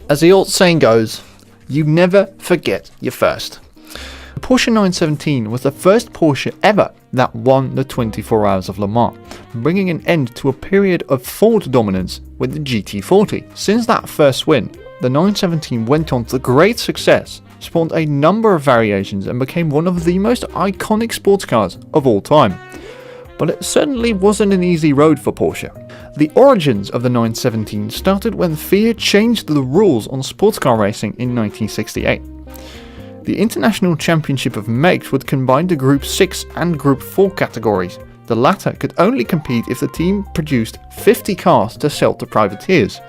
As the old saying goes, you never forget your first. The Porsche 917 was the first Porsche ever that won the 24 Hours of Le Mans, bringing an end to a period of Ford dominance with the GT40. Since that first win, the 917 went on to great success, spawned a number of variations and became one of the most iconic sports cars of all time. But it certainly wasn't an easy road for Porsche. The origins of the 917 started when FIA changed the rules on sports car racing in 1968. The International Championship of Makes would combine the Group 6 and Group 4 categories. The latter could only compete if the team produced 50 cars to sell to privateers.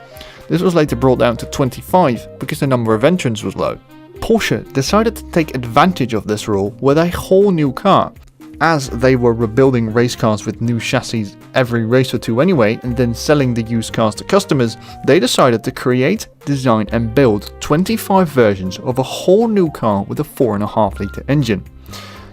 This was later brought down to 25 because the number of entrants was low. Porsche decided to take advantage of this rule with a whole new car. As they were rebuilding race cars with new chassis every race or two anyway, and then selling the used cars to customers, they decided to create, design and build 25 versions of a whole new car with a 4.5 litre engine.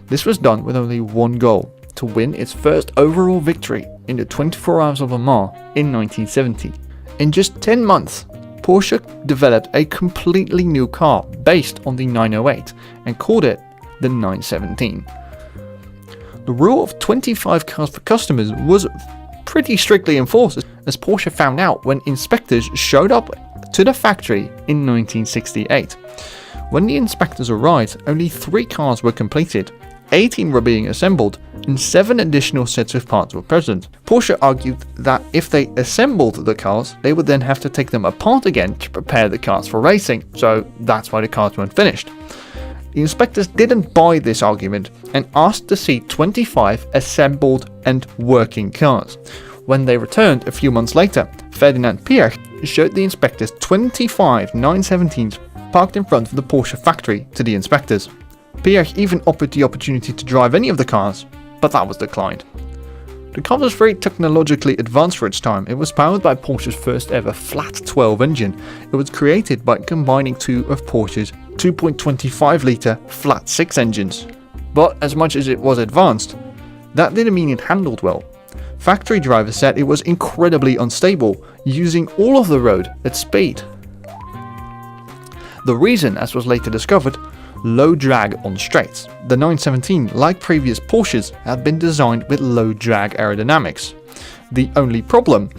This was done with only one goal: to win its first overall victory in the 24 Hours of Le Mans in 1970. In just 10 months, Porsche developed a completely new car based on the 908 and called it the 917. The rule of 25 cars for customers was pretty strictly enforced, as Porsche found out when inspectors showed up to the factory in 1968. When the inspectors arrived, only 3 cars were completed, 18 were being assembled, and 7 additional sets of parts were present. Porsche argued that if they assembled the cars, they would then have to take them apart again to prepare the cars for racing, so that's why the cars weren't finished. The inspectors didn't buy this argument and asked to see 25 assembled and working cars. When they returned a few months later, Ferdinand Piëch showed the inspectors 25 917s parked in front of the Porsche factory to the inspectors. Piëch even offered the opportunity to drive any of the cars, but that was declined. The car was very technologically advanced for its time. It was powered by Porsche's first ever flat 12 engine. It was created by combining 2 of Porsche's 2.25 litre flat 6 engines. But as much as it was advanced, that didn't mean it handled well. Factory drivers said it was incredibly unstable, using all of the road at speed. The reason, as was later discovered, low drag on straights. The 917, like previous Porsches, had been designed with low drag aerodynamics. The only problem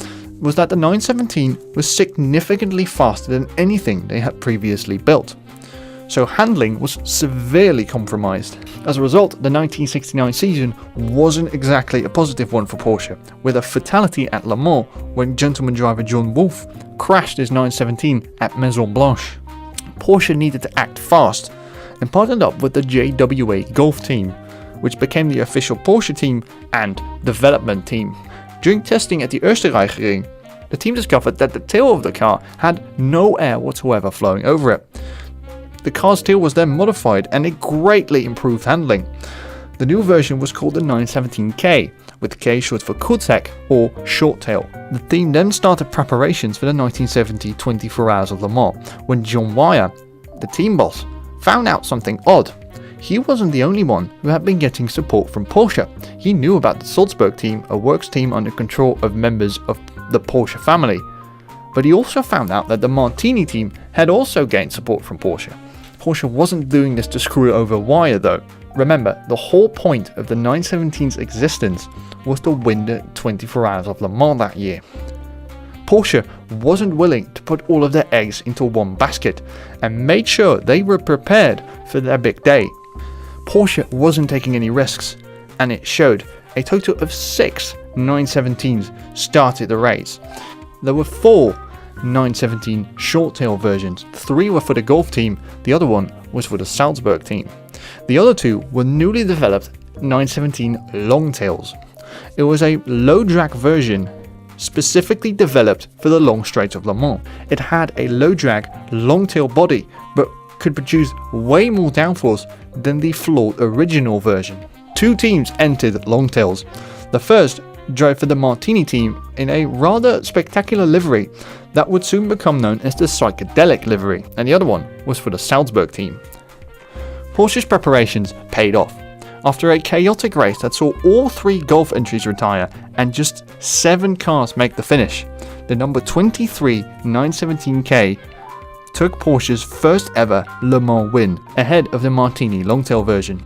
was that the 917 was significantly faster than anything they had previously built, so handling was severely compromised. As a result, the 1969 season wasn't exactly a positive one for Porsche, with a fatality at Le Mans when gentleman driver John Wolf crashed his 917 at Maison Blanche. Porsche needed to act fast and partnered up with the JWA Golf team, which became the official Porsche team and development team. During testing at the Oostenrijkring, the team discovered that the tail of the car had no air whatsoever flowing over it. The car's tail was then modified and it greatly improved handling. The new version was called the 917K, with K short for Kurtek or short tail. The team then started preparations for the 1970 24 Hours of Le Mans, when John Wyer, the team boss, found out something odd. He wasn't the only one who had been getting support from Porsche. He knew about the Salzburg team, a works team under control of members of the Porsche family. But he also found out that the Martini team had also gained support from Porsche. Porsche wasn't doing this to screw over Wyer though. Remember, the whole point of the 917's existence was to win the 24 Hours of Le Mans that year. Porsche wasn't willing to put all of their eggs into one basket and made sure they were prepared for their big day. Porsche wasn't taking any risks, and it showed. A total of 6 917s started the race. There were 4 917 short tail versions. 3 were for the Golf team, the other one was for the Salzburg team. The other 2 were newly developed 917 long tails. It was a low drag version specifically developed for the long straights of Le Mans. It had a low drag, long tail body, but could produce way more downforce than the flawed original version. 2 teams entered long tails. The first drove for the Martini team in a rather spectacular livery that would soon become known as the psychedelic livery, and the other one was for the Salzburg team. Porsche's preparations paid off. After a chaotic race that saw all 3 Golf entries retire and just 7 cars make the finish, the number 23 917K took Porsche's first ever Le Mans win ahead of the Martini Longtail version.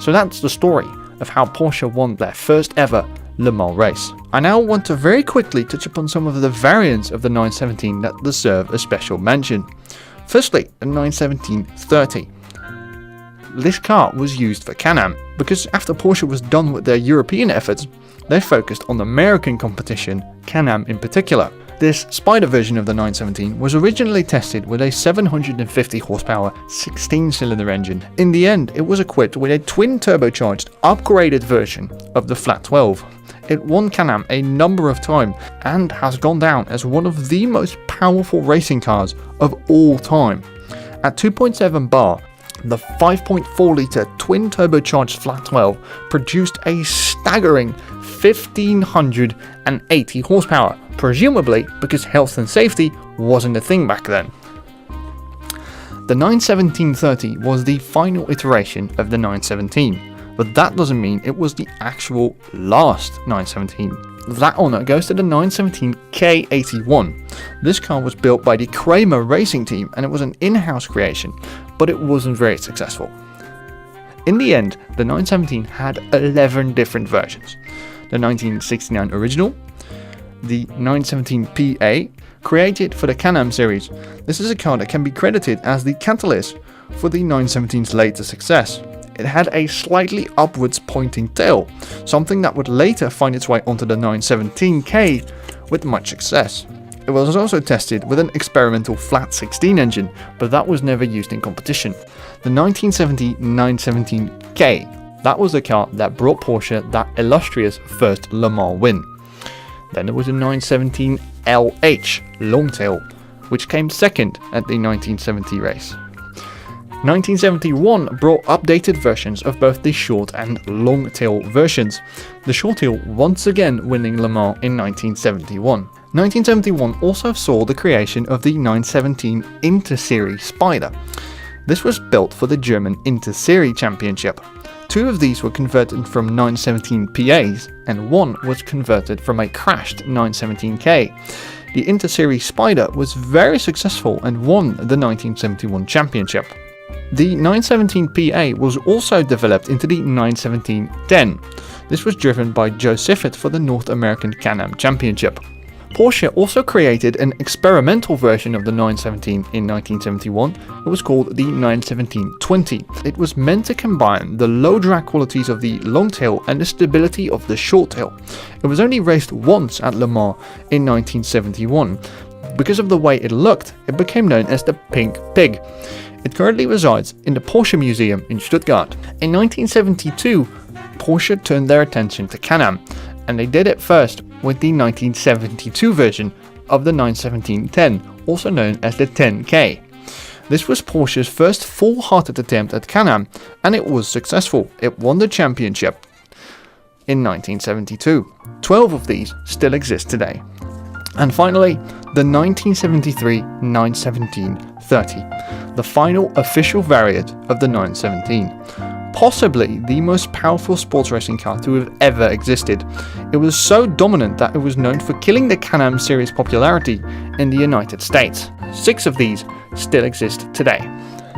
So that's the story of how Porsche won their first ever Le Mans race. I now want to very quickly touch upon some of the variants of the 917 that deserve a special mention. Firstly, the 917-30. This car was used for Can-Am because after Porsche was done with their European efforts, they focused on the American competition, Can-Am in particular. This Spider version of the 917 was originally tested with a 750 horsepower 16-cylinder engine. In the end, it was equipped with a twin turbocharged, upgraded version of the Flat 12. It won Can-Am a number of times and has gone down as one of the most powerful racing cars of all time. At 2.7 bar, the 5.4 litre twin turbocharged Flat 12 produced a staggering 1580 horsepower, presumably because health and safety wasn't a thing back then. The 917-30 was the final iteration of the 917, but that doesn't mean it was the actual last 917. That honour goes to the 917 K81. This car was built by the Kramer racing team and it was an in-house creation, but it wasn't very successful. In the end, the 917 had 11 different versions. The 1969 original, the 917 PA, created for the Can-Am series. This is a car that can be credited as the catalyst for the 917's later success. It had a slightly upwards pointing tail, something that would later find its way onto the 917K with much success. It was also tested with an experimental flat 16 engine, but that was never used in competition. The 1970 917K, that was the car that brought Porsche that illustrious first Le Mans win. Then there was a 917 LH Longtail, which came second at the 1970 race. 1971 brought updated versions of both the short and long tail versions, the short tail once again winning Le Mans in 1971. 1971 also saw the creation of the 917 Inter-Serie Spider. This was built for the German Inter-Serie Championship. Two of these were converted from 917 PAs and one was converted from a crashed 917K. The Inter-Serie Spider was very successful and won the 1971 championship. The 917 PA was also developed into the 917-10. This was driven by Joe Siffert for the North American Can-Am Championship. Porsche also created an experimental version of the 917 in 1971. It was called the 917-20. It was meant to combine the low drag qualities of the long tail and the stability of the short tail. It was only raced once at Le Mans in 1971. Because of the way it looked, it became known as the Pink Pig. It currently resides in the Porsche Museum in Stuttgart. In 1972, Porsche turned their attention to Can-Am, and they did it first with the 1972 version of the 917-10, also known as the 10K. This was Porsche's first full-hearted attempt at Can-Am, and it was successful. It won the championship in 1972. 12 of these still exist today. And finally, the 1973 917-30, the final official variant of the 917. Possibly the most powerful sports racing car to have ever existed. It was so dominant that it was known for killing the Can-Am series popularity in the United States. 6 of these still exist today.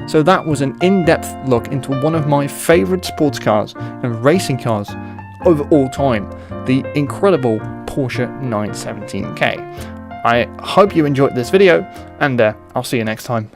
So that was an in-depth look into one of my favourite sports cars and racing cars of all time, the incredible Porsche 917K. I hope you enjoyed this video, and I'll see you next time.